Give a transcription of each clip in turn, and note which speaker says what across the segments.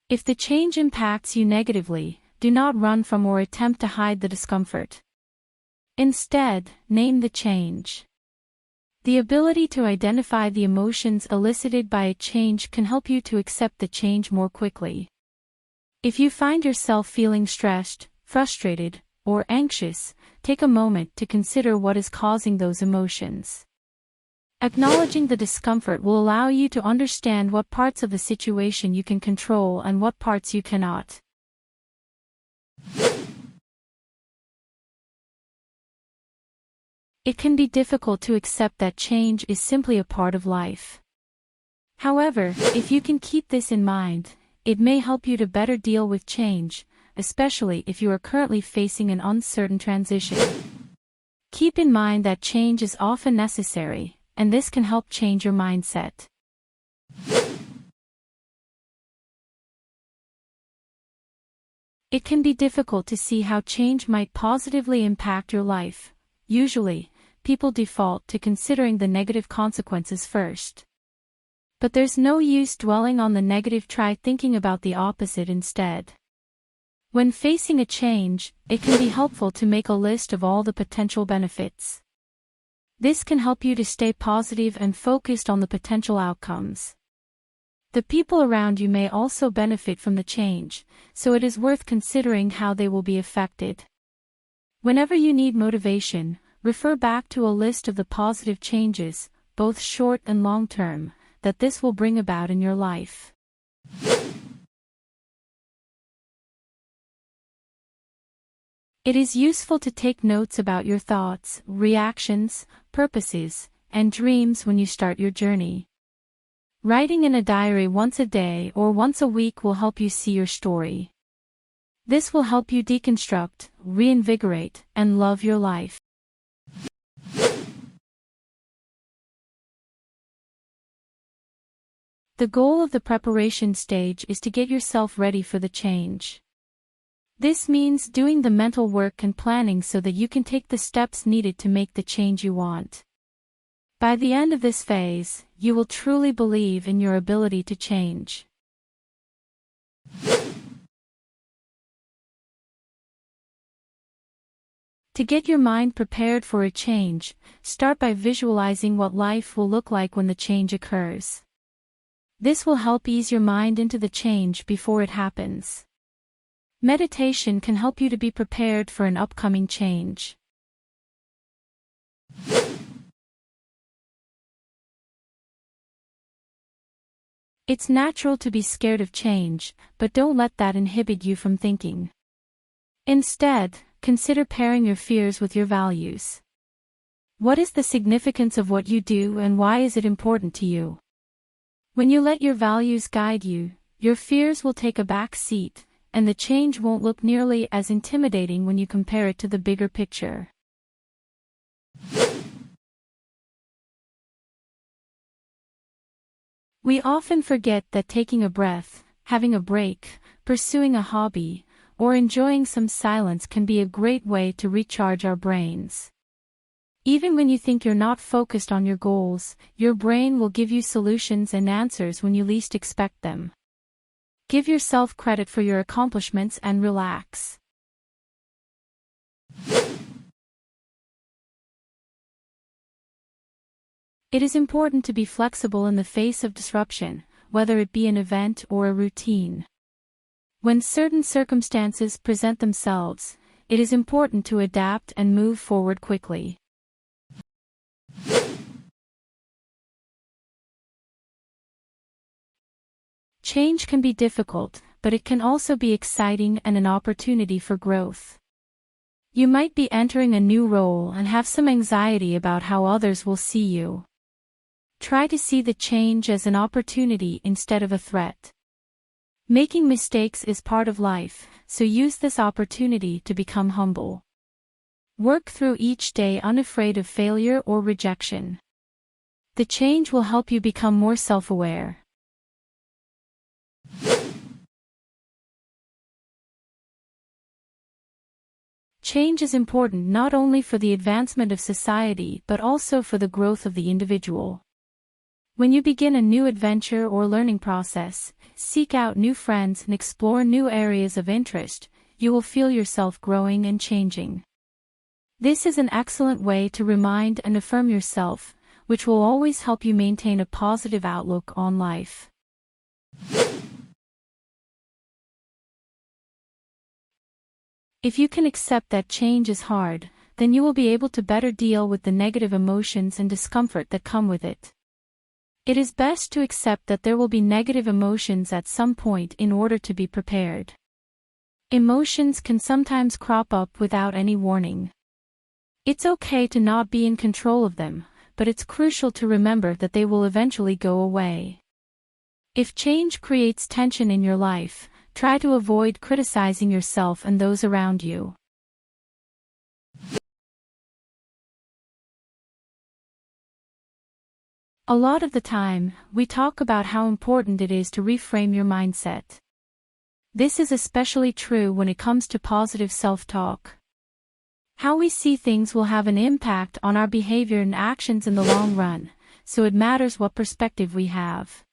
Speaker 1: If the change impacts you negatively, do not run from or attempt to hide the discomfort. Instead, name the change. The ability to identify the emotions elicited by a change can help you to accept the change more quickly. If you find yourself feeling stressed, frustrated, or anxious, take a moment to consider what is causing those emotions. Acknowledging the discomfort will allow you to understand what parts of the situation you can control and what parts you cannot. It can be difficult to accept that change is simply a part of life. However, if you can keep this in mind, it may help you to better deal with change, especially if you are currently facing an uncertain transition. Keep in mind that change is often necessary, and this can help change your mindset. It can be difficult to see how change might positively impact your life. Usually, people default to considering the negative consequences first. But there's no use dwelling on the negative, try thinking about the opposite instead. When facing a change, it can be helpful to make a list of all the potential benefits. This can help you to stay positive and focused on the potential outcomes. The people around you may also benefit from the change, so it is worth considering how they will be affected. Whenever you need motivation, refer back to a list of the positive changes, both short and long term, that this will bring about in your life. It is useful to take notes about your thoughts, reactions, purposes, and dreams when you start your journey. Writing in a diary once a day or once a week will help you see your story. This will help you deconstruct, reinvigorate, and love your life. The goal of the preparation stage is to get yourself ready for the change. This means doing the mental work and planning so that you can take the steps needed to make the change you want. By the end of this phase, you will truly believe in your ability to change. To get your mind prepared for a change, start by visualizing what life will look like when the change occurs. This will help ease your mind into the change before it happens. Meditation can help you to be prepared for an upcoming change. It's natural to be scared of change, but don't let that inhibit you from thinking. Instead, consider pairing your fears with your values. What is the significance of what you do and why is it important to you? When you let your values guide you, your fears will take a back seat, and the change won't look nearly as intimidating when you compare it to the bigger picture. We often forget that taking a breath, having a break, pursuing a hobby, or enjoying some silence can be a great way to recharge our brains. Even when you think you're not focused on your goals, your brain will give you solutions and answers when you least expect them. Give yourself credit for your accomplishments and relax. It is important to be flexible in the face of disruption, whether it be an event or a routine. When certain circumstances present themselves, it is important to adapt and move forward quickly. Change can be difficult, but it can also be exciting and an opportunity for growth. You might be entering a new role and have some anxiety about how others will see you. Try to see the change as an opportunity instead of a threat. Making mistakes is part of life, so use this opportunity to become humble. Work through each day unafraid of failure or rejection. The change will help you become more self-aware. Change is important not only for the advancement of society but also for the growth of the individual. When you begin a new adventure or learning process, seek out new friends and explore new areas of interest, you will feel yourself growing and changing. This is an excellent way to remind and affirm yourself, which will always help you maintain a positive outlook on life. If you can accept that change is hard, then you will be able to better deal with the negative emotions and discomfort that come with it. It is best to accept that there will be negative emotions at some point in order to be prepared. Emotions can sometimes crop up without any warning. It's okay to not be in control of them, but it's crucial to remember that they will eventually go away. If change creates tension in your life, try to avoid criticizing yourself and those around you. A lot of the time, we talk about how important it is to reframe your mindset. This is especially true when it comes to positive self-talk. How we see things will have an impact on our behavior and actions in the long run, so it matters what perspective we have.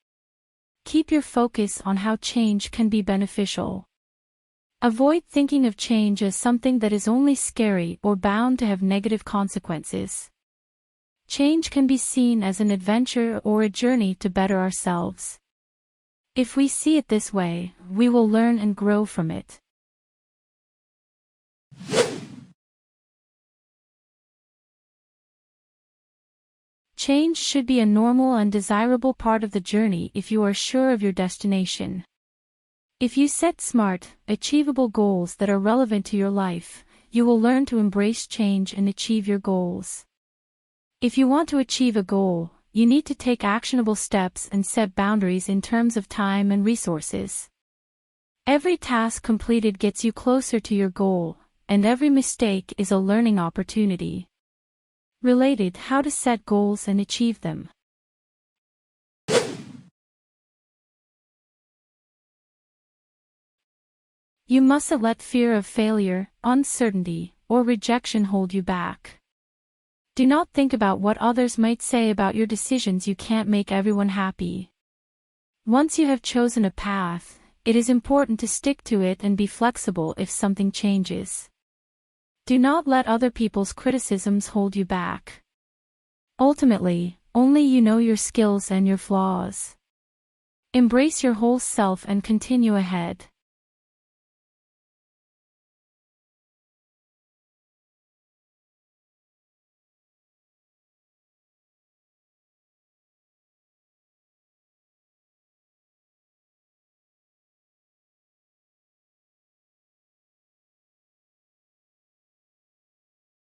Speaker 1: Keep your focus on how change can be beneficial. Avoid thinking of change as something that is only scary or bound to have negative consequences. Change can be seen as an adventure or a journey to better ourselves. If we see it this way, we will learn and grow from it. Change should be a normal and desirable part of the journey if you are sure of your destination. If you set smart, achievable goals that are relevant to your life, you will learn to embrace change and achieve your goals. If you want to achieve a goal, you need to take actionable steps and set boundaries in terms of time and resources. Every task completed gets you closer to your goal, and every mistake is a learning opportunity. Related: how to set goals and achieve them. You mustn't let fear of failure, uncertainty, or rejection hold you back. Do not think about what others might say about your decisions. You can't make everyone happy. Once you have chosen a path, it is important to stick to it and be flexible if something changes. Do not let other people's criticisms hold you back. Ultimately, only you know your skills and your flaws. Embrace your whole self and continue ahead.